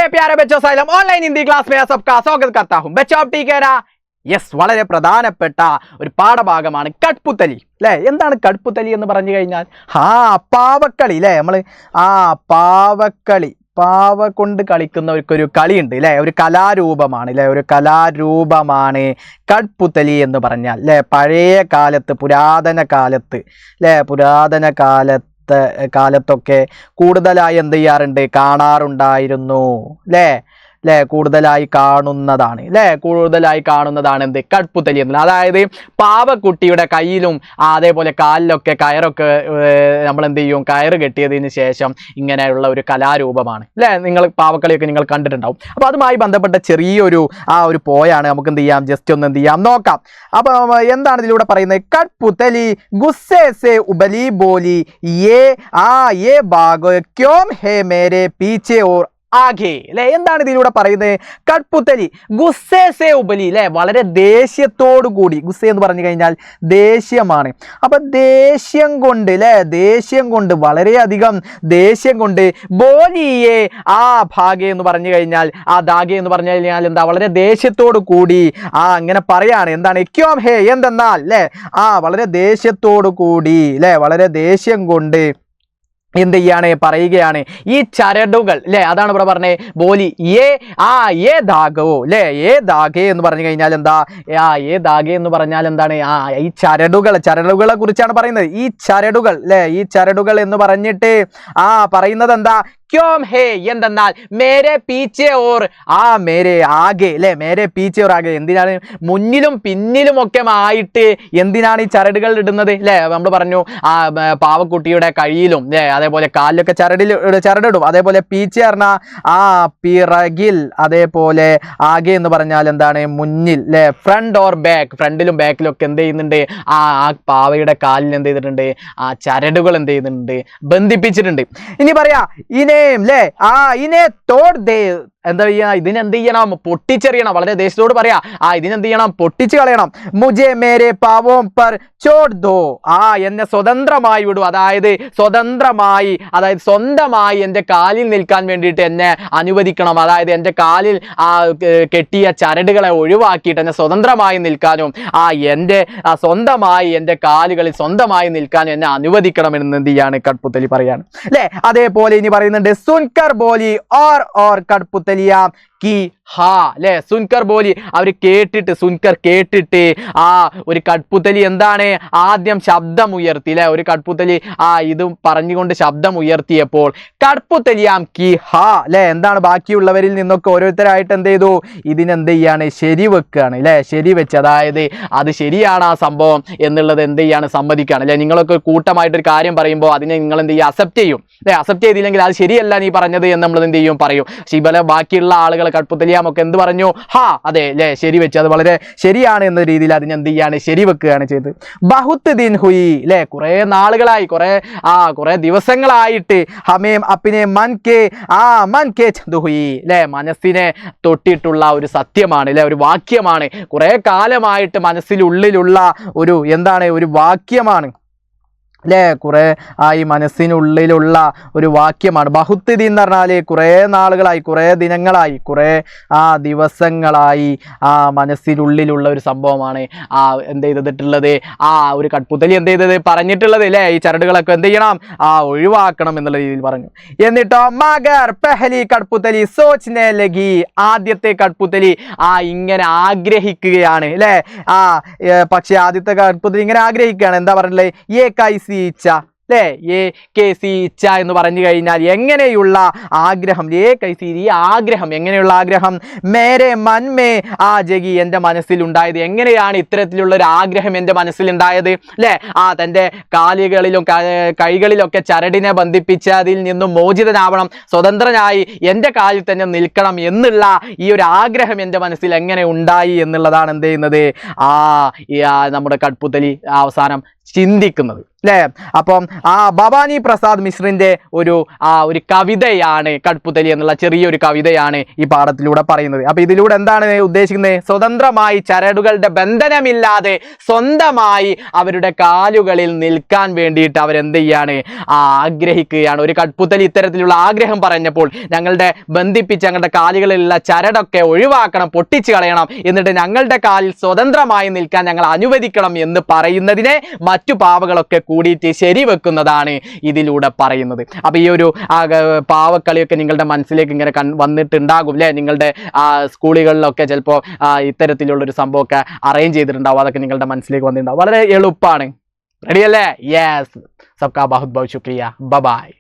प्यारे बच्चों xylem online Hindi class में सबका स्वागत करता हूं बच्चों आप ठीक है ना യെസ് വളരെ പ്രധാനപ്പെട്ട ഒരു പാഠഭാഗമാണ് കട്ട്പുത്തലി അല്ലേ എന്താണ് കട്ട്പുത്തലി എന്ന് പറഞ്ഞു കഴിഞ്ഞാൽ പാവക്കളി അല്ലേ നമ്മൾ പാവക്കളി പാവ കൊണ്ട് കളിക്കുന്നവർക്കൊരു കളിയുണ്ട് അല്ലേ ഒരു കലാരൂപമാണ് അല്ലേ ഒരു കലാരൂപമാണ് കട്ട്പുത്തലി എന്ന് പറഞ്ഞാൽ അല്ലേ പഴയ കാലത്ത് പുരാതന കാലത്ത് അല്ലേ പുരാതന കാലത്തൊക്കെ കൂടുതലായി എന്ത് ചെയ്യാറുണ്ട് കാണാറുണ്ടായിരുന്നു അല്ലേ കൂടുതലായി കാണുന്നതാണ് എന്ത് കട്ട്പുത്തലി എന്നുള്ളത് അതായത് പാവക്കുട്ടിയുടെ കയ്യിലും അതേപോലെ കാലിലൊക്കെ കയറൊക്കെ നമ്മൾ എന്ത് ചെയ്യും കയറ് കെട്ടിയതിന് ശേഷം ഇങ്ങനെയുള്ള ഒരു കലാരൂപമാണ് അല്ലേ നിങ്ങൾ പാവക്കളിയൊക്കെ നിങ്ങൾ കണ്ടിട്ടുണ്ടാവും അപ്പോൾ അതുമായി ബന്ധപ്പെട്ട ചെറിയൊരു ഒരു പോയാണ് നമുക്ക് എന്ത് ചെയ്യാം ജസ്റ്റ് ഒന്ന് എന്ത് ചെയ്യാം നോക്കാം അപ്പോൾ എന്താണ് ഇതിലൂടെ പറയുന്നത് കട്ട്പുത്തലി ഗുസ്സേ സേ ഉബലി ബോലി യേ ഭാഗ് ക്യോം ഹേ മേരെ പീച്ചെ ഓർ ആകെ അല്ലെ എന്താണ് ഇതിലൂടെ പറയുന്നത് കട്ട്പുത്തലി ഗുസ്സേ സേ ഉബലി അല്ലെ വളരെ ദേഷ്യത്തോടു കൂടി ഗുസ്സേ എന്ന് പറഞ്ഞു കഴിഞ്ഞാൽ ദേഷ്യമാണ് അപ്പൊ ദേഷ്യം കൊണ്ട് വളരെയധികം ദേഷ്യം കൊണ്ട് ബോലിയെ ഭാഗെ എന്ന് പറഞ്ഞു കഴിഞ്ഞാൽ ദാഗെ എന്ന് പറഞ്ഞു കഴിഞ്ഞാൽ എന്താ വളരെ ദേഷ്യത്തോടു കൂടി അങ്ങനെ പറയാണ് എന്താണ് ക്യോം ഹേ എന്തെന്നാൽ അല്ലെ വളരെ ദേഷ്യത്തോടു കൂടി അല്ലെ വളരെ ദേഷ്യം കൊണ്ട് എന്ത് ചെയ്യാണ് പറയുകയാണ് ഈ ചരടുകൾ അല്ലേ അതാണ് ഇവിടെ പറഞ്ഞത് ബോലി യേ ദാഗോ അല്ലേ യേ ദാഗേ എന്ന് പറഞ്ഞു കഴിഞ്ഞാൽ എന്താ യേ ദാഗേ എന്ന് പറഞ്ഞാൽ എന്താണ് ഈ ചരടുകളെ കുറിച്ചാണ് പറയുന്നത് ഈ ചരടുകൾ അല്ലേ ഈ ചരടുകൾ എന്ന് പറഞ്ഞിട്ട് പറയുന്നത് എന്താ ക്യോം ഹേ എന്തെന്നാൽ മേരെ പീച്ചെ ഓർ മേരെ ആകെ അല്ലെ മേരെ പീച്ചെ ഓർ ആകെ എന്തിനാണ് മുന്നിലും പിന്നിലും ഒക്കെ ആയിട്ട് എന്തിനാണ് ഈ ചരടുകൾ ഇടുന്നത് അല്ലെ നമ്മൾ പറഞ്ഞു പാവക്കുട്ടിയുടെ കയ്യിലും അല്ലെ അതേപോലെ കാലിലൊക്കെ ചരടിടും അതേപോലെ പീച്ചെ പറഞ്ഞാൽ പിറകിൽ അതേപോലെ ആകെ എന്ന് പറഞ്ഞാൽ എന്താണ് മുന്നിൽ അല്ലെ ഫ്രണ്ട് ഓർ ബാക്ക് ഫ്രണ്ടിലും ബാക്കിലും ഒക്കെ എന്ത് ചെയ്യുന്നുണ്ട് പാവയുടെ കാലിൽ എന്ത് ചെയ്തിട്ടുണ്ട് ചരടുകൾ എന്ത് ചെയ്യുന്നുണ്ട് ബന്ധിപ്പിച്ചിട്ടുണ്ട് ഇനി പറയാ ല്ലേ ഇനെ തോട് ദേ എന്താ ചെയ്യണം ഇതിനെന്ത് ചെയ്യണം പൊട്ടിച്ചെറിയണം വളരെ ദേശത്തോട് പറയാ ഇതിനെന്ത് ചെയ്യണം പൊട്ടിച്ചു കളയണം മുജെ മേരെ പാവോം പർ ചോട് ദോ എന്നെ സ്വതന്ത്രമായി വിടൂ അതായത് സ്വന്തമായി എൻ്റെ കാലിൽ നിൽക്കാൻ വേണ്ടിയിട്ട് എന്നെ അനുവദിക്കണം അതായത് എൻ്റെ കാലിൽ കെട്ടിയ ചരടുകളെ ഒഴിവാക്കിയിട്ട് എന്നെ സ്വതന്ത്രമായി നിൽക്കാനും എൻ്റെ സ്വന്തമായി എൻ്റെ കാലുകളിൽ സ്വന്തമായി നിൽക്കാനും എന്നെ അനുവദിക്കണം എന്ന് എന്ത് ചെയ്യാണ് കട്ട്പുത്തലി പറയാണ് അല്ലേ അതേപോലെ ഇനി പറയുന്നുണ്ട് സുൻകർ ബോലി ഓർ കട്ട്പുത്തലി की അല്ലെ സുൻകർ ബോലി അവര് സുൻകർ കേട്ടിട്ട് ഒരു കട്ട്പുത്തലി എന്താണ് ആദ്യം ശബ്ദം ഉയർത്തി അല്ലെ ഒരു കട്ട്പുത്തലി ഇത് പറഞ്ഞുകൊണ്ട് ശബ്ദം ഉയർത്തിയപ്പോൾ കട്ട്പുത്തലിയാം കി അല്ലെ എന്താണ് ബാക്കിയുള്ളവരിൽ നിന്നൊക്കെ ഓരോരുത്തരായിട്ട് എന്ത് ചെയ്തു ഇതിനെന്ത് ചെയ്യാണ് ശരിവെക്കുകയാണ് അല്ലെ ശരിവെച്ച് അതായത് അത് ശരിയാണ് ആ സംഭവം എന്നുള്ളത് എന്ത് ചെയ്യാണ് സമ്മതിക്കുകയാണ് അല്ലെ നിങ്ങളൊക്കെ കൂട്ടമായിട്ടൊരു കാര്യം പറയുമ്പോൾ അതിനെ നിങ്ങൾ എന്ത് ചെയ്യുക അക്സെപ്റ്റ് ചെയ്യും അല്ലെ അക്സെപ്റ്റ് ചെയ്തില്ലെങ്കിൽ അത് ശരിയല്ല നീ പറഞ്ഞത് എന്ന് നമ്മൾ എന്ത് ചെയ്യും പറയും ശിബല ബാക്കിയുള്ള ആളുകൾ കട്ട്പുത്തലിയ ഒക്കെ എന്ത് പറഞ്ഞു അതെ അല്ലെ ശരി വെച്ച് അത് വളരെ ശരിയാണ് എന്ന രീതിയിൽ അതിന് എന്ത് ചെയ്യാണ് ശരിവെക്കുകയാണ് ചെയ്തത് ബഹുത്ത് ദിൻ ഹുയി അല്ലെ കുറെ നാളുകളായി കുറെ ദിവസങ്ങളായിട്ട് ഹമേം അപ്പിനെ മൻ കെ ചന്ദുഹുയി അല്ലെ മനസ്സിനെ തൊട്ടിട്ടുള്ള ഒരു സത്യമാണ് അല്ലെ ഒരു വാക്യമാണ് കുറെ കാലമായിട്ട് മനസ്സിനുള്ളിലുള്ള ഒരു എന്താണ് ഒരു വാക്യമാണ് അല്ലേ കുറെ ഈ മനസ്സിനുള്ളിലുള്ള ഒരു വാക്യമാണ് ബഹുത്തിഥി എന്ന് പറഞ്ഞാൽ കുറേ നാളുകളായി കുറേ ദിനങ്ങളായി കുറേ ദിവസങ്ങളായി മനസ്സിനുള്ളിലുള്ള ഒരു സംഭവമാണ് എന്ത് ചെയ്തിട്ടുള്ളത് ഒരു കട്ട്പുത്തലി എന്ത് ചെയ്തത് പറഞ്ഞിട്ടുള്ളത് അല്ലേ ഈ ചരടുകളൊക്കെ എന്ത് ചെയ്യണം ഒഴിവാക്കണം എന്നുള്ള രീതിയിൽ പറഞ്ഞു എന്നിട്ടോ മഗർ പെഹലി കട്ട്പുത്തലി സോച്നെ ലഗി ആദ്യത്തെ കട്ട്പുത്തലി ഇങ്ങനെ ആഗ്രഹിക്കുകയാണ് അല്ലേ പക്ഷെ ആദ്യത്തെ കട്ട്പുത്തലി ഇങ്ങനെ ആഗ്രഹിക്കുകയാണ് എന്താ പറഞ്ഞിട്ടുള്ളത് ഇച്ഛ എന്ന് പറഞ്ഞു കഴിഞ്ഞാൽ എങ്ങനെയുള്ള ആഗ്രഹം ഈ ആഗ്രഹം എങ്ങനെയുള്ള ആഗ്രഹം മേരെ മൻമേ ജഗി എൻ്റെ മനസ്സിൽ ഉണ്ടായത് എങ്ങനെയാണ് ഇത്തരത്തിലുള്ള ഒരു ആഗ്രഹം എൻ്റെ മനസ്സിൽ ഉണ്ടായത് അല്ലേ തൻ്റെ കാലുകളിലും കൈകളിലൊക്കെ ചരടിനെ ബന്ധിപ്പിച്ച് അതിൽ നിന്നും മോചിതനാവണം സ്വതന്ത്രനായി എൻ്റെ കാലിൽ തന്നെ നിൽക്കണം എന്നുള്ള ഈ ഒരു ആഗ്രഹം എൻ്റെ മനസ്സിൽ എങ്ങനെ ഉണ്ടായി എന്നുള്ളതാണ് എന്ത് ചെയ്യുന്നത് നമ്മുടെ കട്ട്പുത്തലി അവസാനം ചിന്തിക്കുന്നത് അല്ലേ. അപ്പം ആ ഭവാനി പ്രസാദ് മിശ്രിന്റെ ഒരു കവിതയാണ് കഠ്പുതലി എന്നുള്ള ചെറിയൊരു കവിതയാണ് ഈ പാഠത്തിലൂടെ പറയുന്നത്. അപ്പൊ ഇതിലൂടെ എന്താണ് ഉദ്ദേശിക്കുന്നത്? സ്വതന്ത്രമായി ചരടുകളുടെ ബന്ധനമില്ലാതെ സ്വന്തമായി അവരുടെ കാലുകളിൽ നിൽക്കാൻ വേണ്ടിയിട്ട് അവരെന്ത് ചെയ്യാണ്? ആഗ്രഹിക്കുകയാണ്. ഒരു കഠ്പുതലി ഇത്തരത്തിലുള്ള ആഗ്രഹം പറഞ്ഞപ്പോൾ ഞങ്ങളുടെ ഞങ്ങളുടെ കാലുകളിലുള്ള ചരടൊക്കെ ഒഴിവാക്കണം, പൊട്ടിച്ചു കളയണം, എന്നിട്ട് ഞങ്ങളുടെ കാലിൽ സ്വതന്ത്രമായി നിൽക്കാൻ ഞങ്ങൾ അനുവദിക്കണം എന്ന് പറയുന്നതിനെ മറ്റു പാവകളൊക്കെ കൂടിയിട്ട് ശരിവെക്കുന്നതാണ് ഇതിലൂടെ പറയുന്നത്. അപ്പൊ ഈ ഒരു പാവക്കളിയൊക്കെ നിങ്ങളുടെ മനസ്സിലേക്ക് ഇങ്ങനെ വന്നിട്ടുണ്ടാകും അല്ലെ. നിങ്ങളുടെ സ്കൂളുകളിലൊക്കെ ചിലപ്പോൾ ഇത്തരത്തിലുള്ളൊരു സംഭവമൊക്കെ അറേഞ്ച് ചെയ്തിട്ടുണ്ടാവും. അതൊക്കെ നിങ്ങളുടെ മനസ്സിലേക്ക് വന്നിട്ടുണ്ടാവും. വളരെ എളുപ്പമാണ്. റെഡി അല്ലേ? യെസ്. സബ്കാ ബഹുത് ബഹുത് ശുക്രിയ. ബൈ.